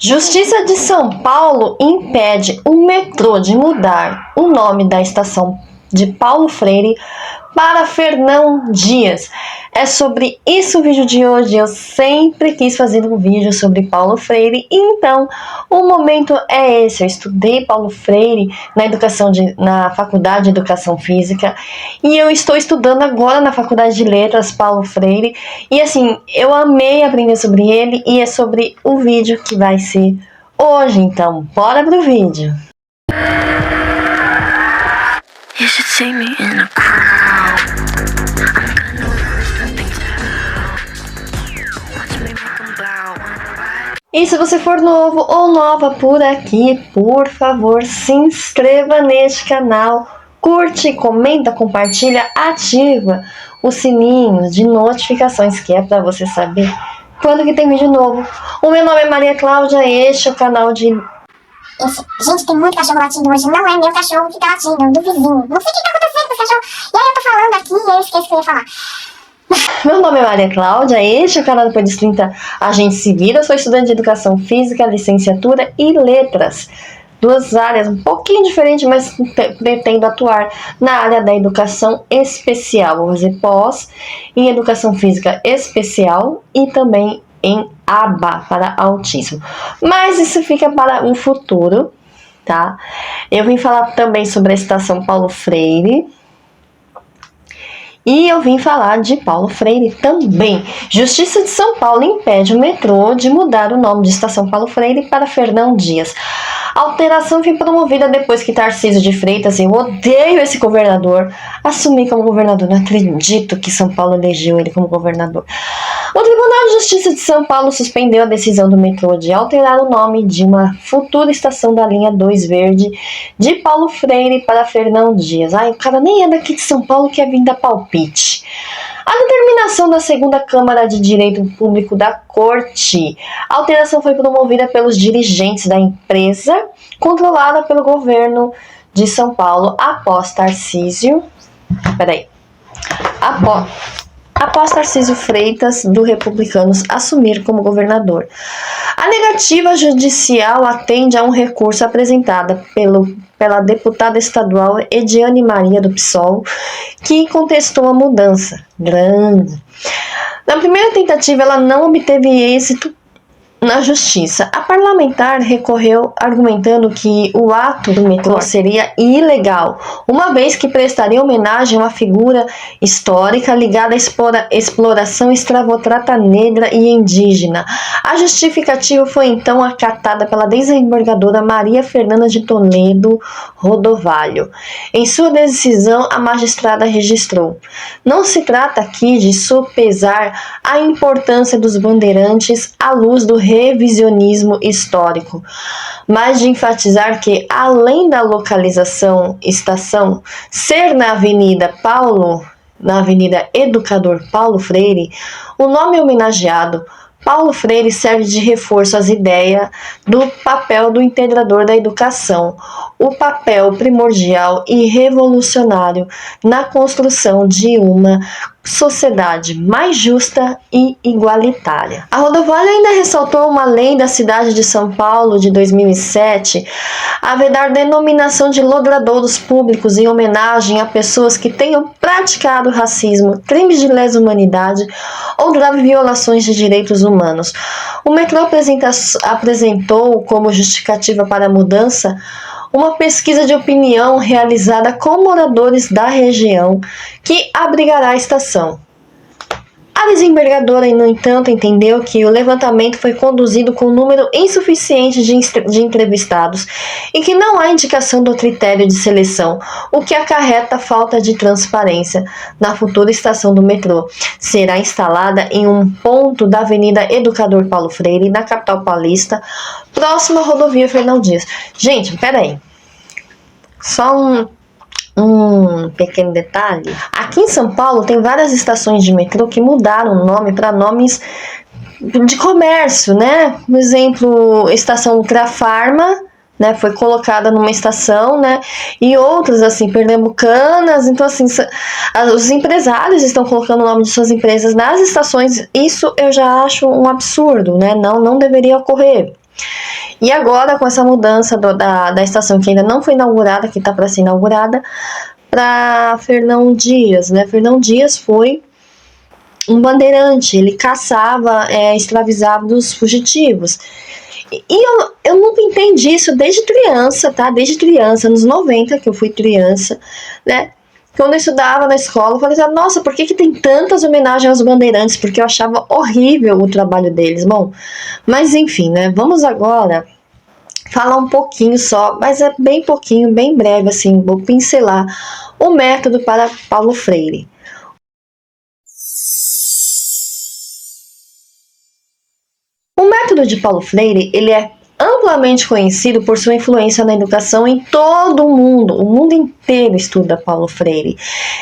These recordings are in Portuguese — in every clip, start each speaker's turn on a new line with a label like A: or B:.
A: Justiça de São Paulo impede o metrô de mudar o nome da estação de Paulo Freire para Fernão Dias. É sobre isso o vídeo de hoje. Eu sempre quis fazer um vídeo sobre Paulo Freire, então o momento é esse. Eu estudei Paulo Freire na Faculdade de Educação Física e eu estou estudando agora na Faculdade de Letras Paulo Freire. E assim, eu amei aprender sobre ele e é sobre o vídeo que vai ser hoje. Então, bora pro vídeo. You should see me in a crowd. I'm gonna learn something to watch me make them bow. E se você for novo ou nova por aqui, por favor, se inscreva neste canal, curte, comenta, compartilha, ativa o sininho de notificações, que é para você saber quando que tem vídeo novo. O meu nome é Maria Cláudia, este é o canal de...
B: Gente, tem muito cachorro latindo hoje. Não é meu cachorro que tá latindo, é do vizinho. Não sei o que tá acontecendo com esse cachorro. E aí eu tô falando aqui e eu esqueço o que eu ia falar.
A: Meu nome é Maria Cláudia, este é o canal Depois dos 30 A Gente Se Vira. Eu sou estudante de Educação Física, Licenciatura e Letras. Duas áreas um pouquinho diferentes, mas pretendo atuar na área da Educação Especial. Vou fazer pós em Educação Física Especial e também em ABA para autismo. Mas isso fica para um futuro, tá? Eu vim falar também sobre a Estação Paulo Freire. E eu vim falar de Paulo Freire também. Justiça de São Paulo impede o metrô de mudar o nome de Estação Paulo Freire para Fernão Dias. A alteração foi promovida depois que Tarcísio de Freitas, eu odeio esse governador, assumi como governador. Não acredito que São Paulo elegeu ele como governador. O Tribunal de Justiça de São Paulo suspendeu a decisão do metrô de alterar o nome de uma futura estação da linha 2 verde de Paulo Freire para Fernão Dias. Ai, o cara nem é daqui de São Paulo, quer vir dar palpite. A determinação da segunda Câmara de Direito Público da Corte. A alteração foi promovida pelos dirigentes da empresa controlada pelo governo de São Paulo após Tarcísio Freitas, do Republicanos, assumir como governador. A negativa judicial atende a um recurso apresentado pela deputada estadual Ediane Maria do PSOL, que contestou a mudança. Na primeira tentativa, ela não obteve êxito na justiça. A parlamentar recorreu argumentando que o ato do metrô seria ilegal, uma vez que prestaria homenagem a uma figura histórica ligada à exploração escravocrata negra e indígena. A justificativa foi então acatada pela desembargadora Maria Fernanda de Toledo Rodovalho. Em sua decisão, a magistrada registrou: não se trata aqui de sopesar a importância dos bandeirantes à luz do revisionismo histórico, mas de enfatizar que, além da localização estação ser na Avenida Educador Paulo Freire, o nome homenageado Paulo Freire serve de reforço às ideias do papel do integrador da educação, o papel primordial e revolucionário na construção de uma sociedade mais justa e igualitária. A Rodovalho ainda ressaltou uma lei da cidade de São Paulo de 2007 a vedar denominação de logradouros públicos em homenagem a pessoas que tenham praticado racismo, crimes de lesa humanidade ou graves violações de direitos humanos. O metrô apresentou como justificativa para a mudança uma pesquisa de opinião realizada com moradores da região que abrigará a estação. A desembargadora, no entanto, entendeu que o levantamento foi conduzido com um número insuficiente de entrevistados e que não há indicação do critério de seleção, o que acarreta falta de transparência na futura estação do metrô. Será instalada em um ponto da Avenida Educador Paulo Freire, na capital paulista, próxima à rodovia Fernão Dias. Gente, peraí. Só um pequeno detalhe. Aqui em São Paulo tem várias estações de metrô que mudaram o nome para nomes de comércio, né? Por exemplo, estação Ultrafarma, né, foi colocada numa estação, né, e outras, assim, pernambucanas. Então, assim, os empresários estão colocando o nome de suas empresas nas estações. Isso eu já acho um absurdo, né, não deveria ocorrer. E agora, com essa mudança da estação, que ainda não foi inaugurada, que está para ser inaugurada, para Fernão Dias, né? Fernão Dias foi um bandeirante, ele caçava, escravizava os fugitivos. E eu nunca entendi isso desde criança, tá? Desde criança, anos 90, que eu fui criança, né? Quando eu estudava na escola, eu falei assim, nossa, por que tem tantas homenagens aos bandeirantes? Porque eu achava horrível o trabalho deles. Bom, mas enfim, né? Vamos agora falar um pouquinho só, mas é bem pouquinho, bem breve, assim, vou pincelar o método para Paulo Freire. O método de Paulo Freire, ele é amplamente conhecido por sua influência na educação em todo o mundo inteiro estuda Paulo Freire,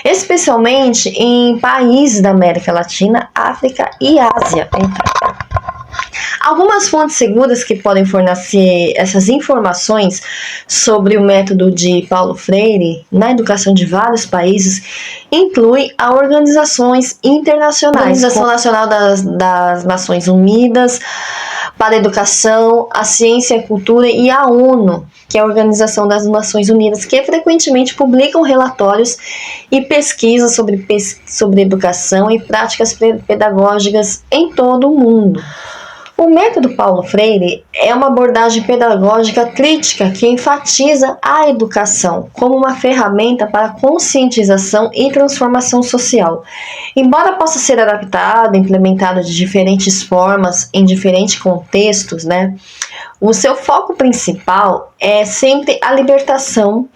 A: especialmente em países da América Latina, África e Ásia. Algumas fontes seguras que podem fornecer essas informações sobre o método de Paulo Freire na educação de vários países incluem a organizações internacionais, a Organização Nacional das Nações Unidas para a Educação, a Ciência e a Cultura, e a ONU, que é a Organização das Nações Unidas, que frequentemente publicam relatórios e pesquisas sobre educação e práticas pedagógicas em todo o mundo. O método Paulo Freire é uma abordagem pedagógica crítica que enfatiza a educação como uma ferramenta para conscientização e transformação social. Embora possa ser adaptado, implementado de diferentes formas, em diferentes contextos, né? O seu foco principal é sempre a libertação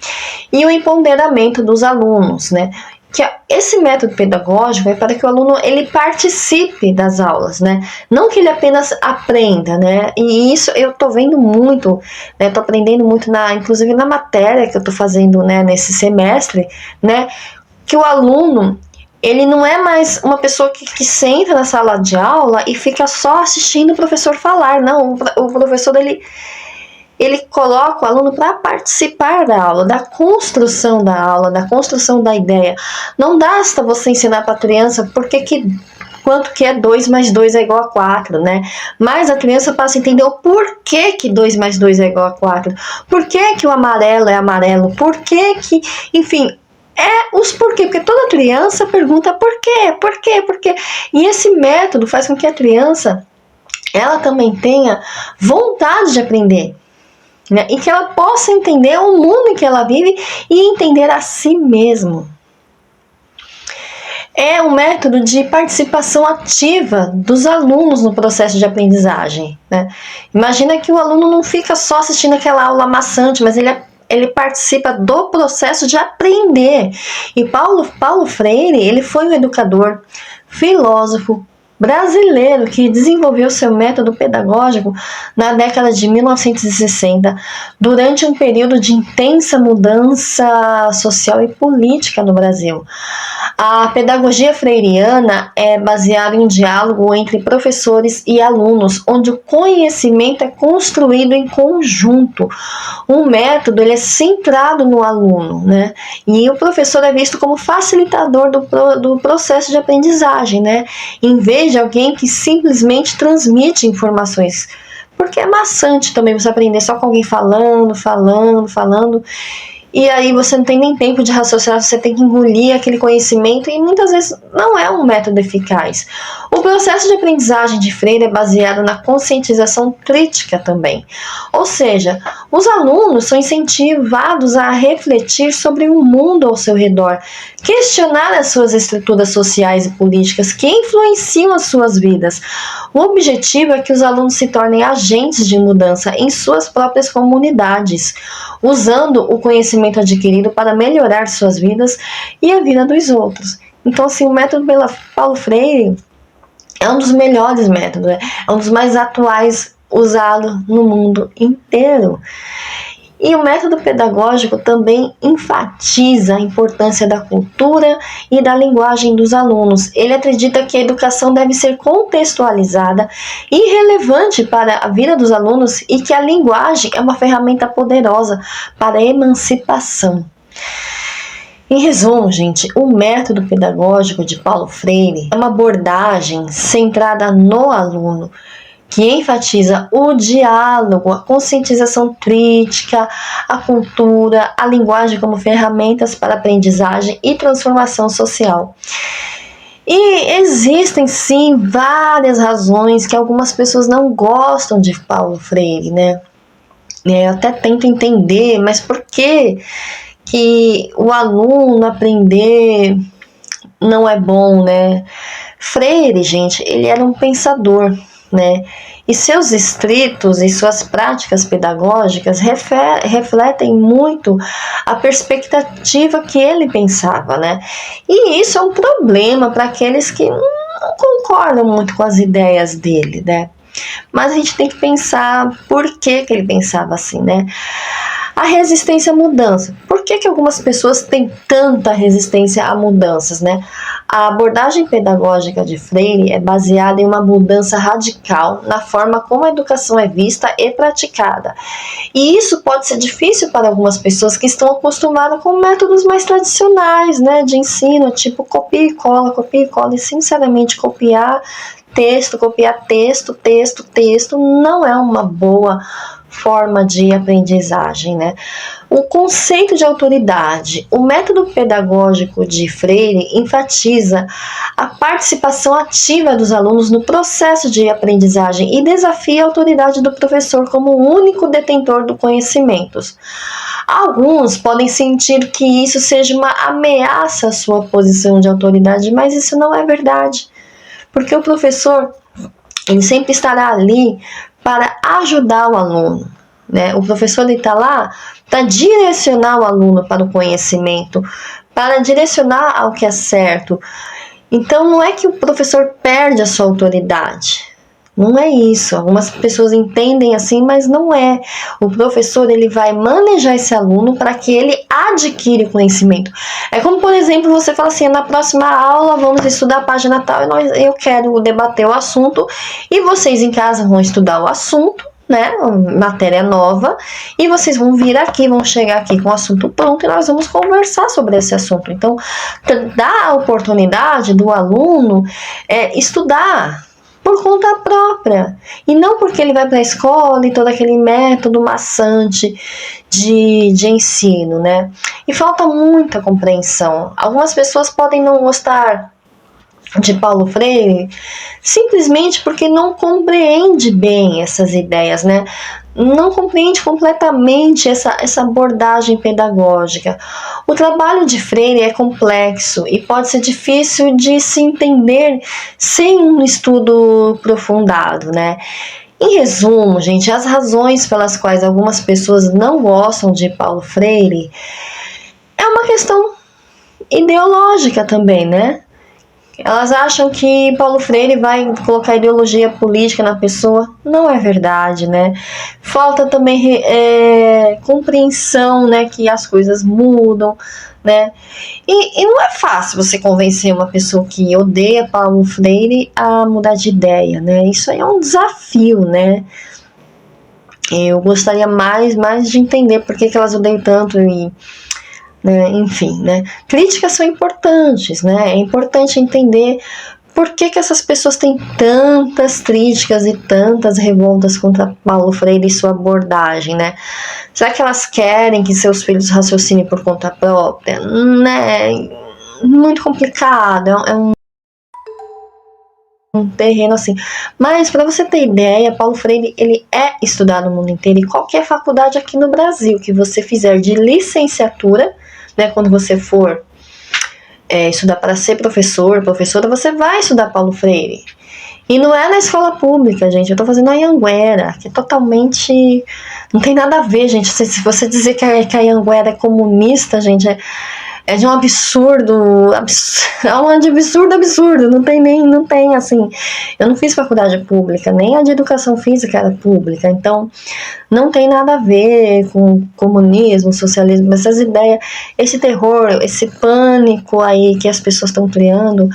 A: e o empoderamento dos alunos, né? Que esse método pedagógico é para que o aluno ele participe das aulas, né? Não que ele apenas aprenda, né? E isso eu tô vendo muito, né? Tô aprendendo muito inclusive na matéria que eu tô fazendo, né, nesse semestre, né? Que o aluno ele não é mais uma pessoa que senta na sala de aula e fica só assistindo o professor falar, não. O professor ele coloca o aluno para participar da aula, da construção da aula, da construção da ideia. Não basta você ensinar para a criança quanto que é 2 mais 2 é igual a 4, né? Mas a criança passa a entender o porquê que 2 mais 2 é igual a 4. Por que o amarelo é amarelo? Por que, enfim, os porquê, porque toda criança pergunta por quê. E esse método faz com que a criança, ela também tenha vontade de aprender, né? E que ela possa entender o mundo em que ela vive e entender a si mesmo. É um método de participação ativa dos alunos no processo de aprendizagem, né? Imagina que o aluno não fica só assistindo aquela aula maçante, mas ele participa do processo de aprender. E Paulo Freire, ele foi um educador, filósofo, brasileiro que desenvolveu seu método pedagógico na década de 1960, durante um período de intensa mudança social e política no Brasil. A pedagogia freiriana é baseada em um diálogo entre professores e alunos, onde o conhecimento é construído em conjunto. O método ele é centrado no aluno, né? E o professor é visto como facilitador do processo de aprendizagem, né? Em vez de alguém que simplesmente transmite informações. Porque é maçante também você aprender só com alguém falando, e aí você não tem nem tempo de raciocinar, você tem que engolir aquele conhecimento e muitas vezes não é um método eficaz. O processo de aprendizagem de Freire é baseado na conscientização crítica também. Ou seja, os alunos são incentivados a refletir sobre o mundo ao seu redor, questionar as suas estruturas sociais e políticas que influenciam as suas vidas. O objetivo é que os alunos se tornem agentes de mudança em suas próprias comunidades, usando o conhecimento adquirido para melhorar suas vidas e a vida dos outros. Então, assim, o método Paulo Freire é um dos melhores métodos, é um dos mais atuais usados no mundo inteiro. E o método pedagógico também enfatiza a importância da cultura e da linguagem dos alunos. Ele acredita que a educação deve ser contextualizada e relevante para a vida dos alunos e que a linguagem é uma ferramenta poderosa para a emancipação. Em resumo, gente, o método pedagógico de Paulo Freire é uma abordagem centrada no aluno, que enfatiza o diálogo, a conscientização crítica, a cultura, a linguagem como ferramentas para aprendizagem e transformação social. E existem, sim, várias razões que algumas pessoas não gostam de Paulo Freire, né? Eu até tento entender, mas por que o aluno aprender não é bom, né? Freire, gente, ele era um pensador, né? E seus escritos e suas práticas pedagógicas refletem muito a perspectiva que ele pensava, né? E isso é um problema para aqueles que não concordam muito com as ideias dele, né? Mas a gente tem que pensar por que ele pensava assim, né? A resistência à mudança. Por que algumas pessoas têm tanta resistência a mudanças, né? A abordagem pedagógica de Freire é baseada em uma mudança radical na forma como a educação é vista e praticada. E isso pode ser difícil para algumas pessoas que estão acostumadas com métodos mais tradicionais, né, de ensino, tipo copia e cola, e sinceramente copiar texto, não é uma boa forma de aprendizagem, né? O conceito de autoridade. O método pedagógico de Freire enfatiza a participação ativa dos alunos no processo de aprendizagem e desafia a autoridade do professor como o único detentor do conhecimento. Alguns podem sentir que isso seja uma ameaça à sua posição de autoridade, mas isso não é verdade. Porque o professor, ele sempre estará ali para ajudar o aluno, né? O professor está lá para direcionar o aluno para o conhecimento, para direcionar ao que é certo. Então, não é que o professor perde a sua autoridade. Não é isso. Algumas pessoas entendem assim, mas não é. O professor, ele vai manejar esse aluno para que ele adquire o conhecimento. É como, por exemplo, você fala assim, na próxima aula vamos estudar a página tal e eu quero debater o assunto e vocês em casa vão estudar o assunto, né, matéria nova, e vocês vão vir aqui, vão chegar aqui com o assunto pronto e nós vamos conversar sobre esse assunto. Então, dá a oportunidade do aluno estudar por conta própria, e não porque ele vai para a escola e todo aquele método maçante de ensino, né? E falta muita compreensão. Algumas pessoas podem não gostar de Paulo Freire simplesmente porque não compreende bem essas ideias, né? Não compreende completamente essa abordagem pedagógica. O trabalho de Freire é complexo e pode ser difícil de se entender sem um estudo aprofundado, né? Em resumo, gente, as razões pelas quais algumas pessoas não gostam de Paulo Freire é uma questão ideológica também, né? Elas acham que Paulo Freire vai colocar ideologia política na pessoa. Não é verdade, né? Falta também compreensão, né, que as coisas mudam, né? E não é fácil você convencer uma pessoa que odeia Paulo Freire a mudar de ideia, né? Isso aí é um desafio, né? Eu gostaria mais de entender por que elas odeiam tanto e... né? Enfim, né? Críticas são importantes, né? É importante entender por que essas pessoas têm tantas críticas e tantas revoltas contra Paulo Freire e sua abordagem, né? Será que elas querem que seus filhos raciocinem por conta própria? Né? Muito complicado, é um terreno assim. Mas para você ter ideia, Paulo Freire, ele é estudado no mundo inteiro, e qualquer faculdade aqui no Brasil que você fizer de licenciatura, né, quando você for estudar para ser professora, você vai estudar Paulo Freire. E não é na escola pública, gente. Eu tô fazendo a Anhanguera, que é totalmente... não tem nada a ver, gente. Se você dizer que a Anhanguera é comunista, gente, é de um absurdo, é um absurdo, não tem assim, eu não fiz faculdade pública, nem a de educação física era pública, então não tem nada a ver com comunismo, socialismo, essas ideias, esse terror, esse pânico aí que as pessoas estão criando,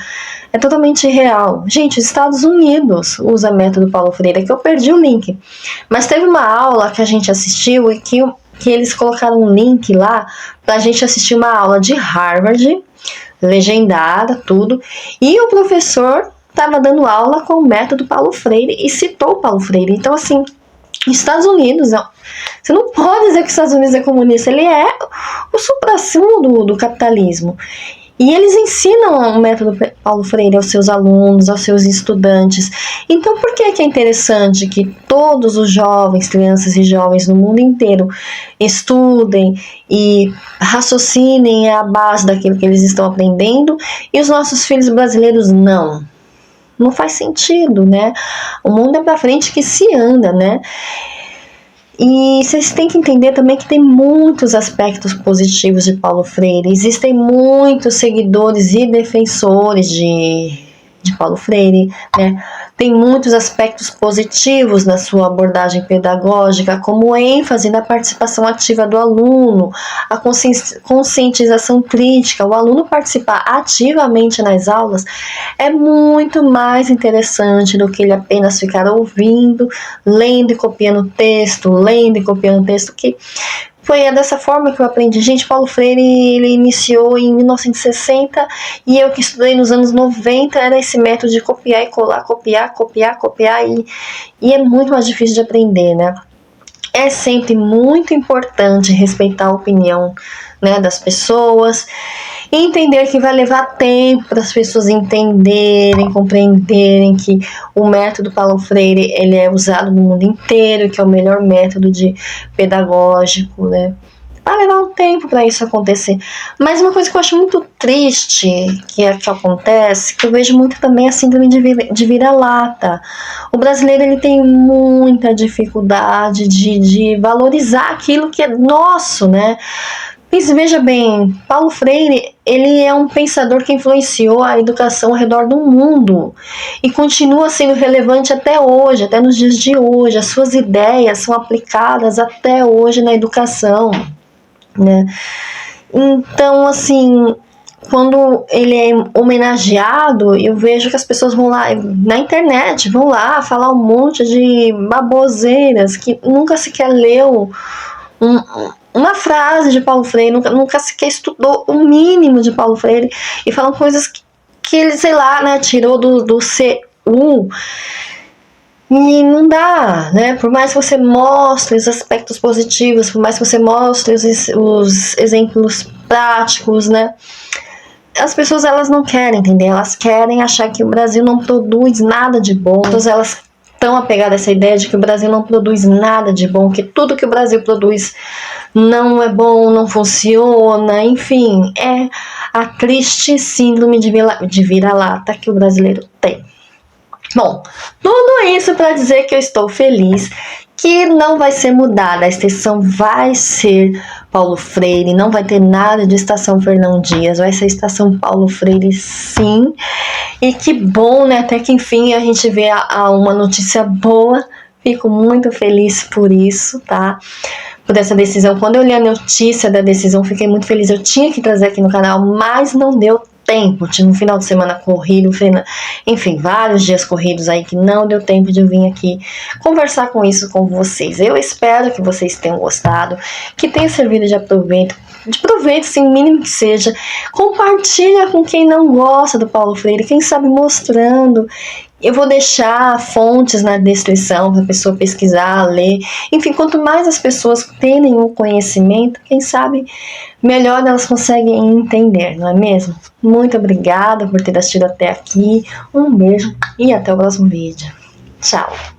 A: é totalmente irreal. Gente, os Estados Unidos usa método Paulo Freire, que eu perdi o link, mas teve uma aula que a gente assistiu e que eles colocaram um link lá pra gente assistir uma aula de Harvard, legendada, tudo, e o professor estava dando aula com o método Paulo Freire e citou Paulo Freire. Então, assim, Estados Unidos, você não pode dizer que os Estados Unidos é comunista, ele é o suprassumo do capitalismo. E eles ensinam o método Paulo Freire aos seus alunos, aos seus estudantes. Então, por que é interessante que todos os jovens, crianças e jovens no mundo inteiro estudem e raciocinem à base daquilo que eles estão aprendendo e os nossos filhos brasileiros não? Não faz sentido, né? O mundo é pra frente que se anda, né? E vocês têm que entender também que tem muitos aspectos positivos de Paulo Freire. Existem muitos seguidores e defensores de Paulo Freire, né? Tem muitos aspectos positivos na sua abordagem pedagógica, como ênfase na participação ativa do aluno, a conscientização crítica. O aluno participar ativamente nas aulas é muito mais interessante do que ele apenas ficar ouvindo, lendo e copiando texto, que foi dessa forma que eu aprendi. Gente, Paulo Freire, ele iniciou em 1960 e eu que estudei nos anos 90 era esse método de copiar e colar, copiar e é muito mais difícil de aprender, né? É sempre muito importante respeitar a opinião, né, das pessoas e entender que vai levar tempo para as pessoas entenderem, compreenderem que o método Paulo Freire ele é usado no mundo inteiro, que é o melhor método pedagógico, né? Vai levar um tempo para isso acontecer. Mas uma coisa que eu acho muito triste que acontece, que eu vejo muito também, é a síndrome de vira-lata. O brasileiro ele tem muita dificuldade de valorizar aquilo que é nosso, né? Mas veja bem, Paulo Freire, ele é um pensador que influenciou a educação ao redor do mundo e continua sendo relevante até hoje, até nos dias de hoje. As suas ideias são aplicadas até hoje na educação, né? Então, assim, quando ele é homenageado, eu vejo que as pessoas vão lá na internet, vão lá falar um monte de baboseiras que nunca sequer leu uma frase de Paulo Freire, nunca sequer estudou o mínimo de Paulo Freire e falam coisas que ele, sei lá, né, tirou do C1 e não dá, né? Por mais que você mostre os aspectos positivos, por mais que você mostre os exemplos práticos, né? As pessoas, elas não querem entender, elas querem achar que o Brasil não produz nada de bom, elas estão apegadas a essa ideia de que o Brasil não produz nada de bom, que tudo que o Brasil produz não é bom, não funciona, enfim, é a triste síndrome de vira-lata que o brasileiro tem. Bom, tudo isso para dizer que eu estou feliz, que não vai ser mudada, a estação vai ser Paulo Freire, não vai ter nada de Estação Fernão Dias, vai ser Estação Paulo Freire sim, e que bom, né, até que enfim a gente vê uma notícia boa, fico muito feliz por isso, tá, por essa decisão. Quando eu li a notícia da decisão, fiquei muito feliz, eu tinha que trazer aqui no canal, mas não deu tempo, tinha um final de semana corrido, enfim, vários dias corridos aí que não deu tempo de eu vir aqui conversar com isso com vocês. Eu espero que vocês tenham gostado, que tenha servido de proveito, sim, mínimo que seja. Compartilha com quem não gosta do Paulo Freire, quem sabe mostrando. Eu vou deixar fontes na descrição para a pessoa pesquisar, ler. Enfim, quanto mais as pessoas terem o conhecimento, quem sabe melhor elas conseguem entender, não é mesmo? Muito obrigada por ter assistido até aqui. Um beijo e até o próximo vídeo. Tchau!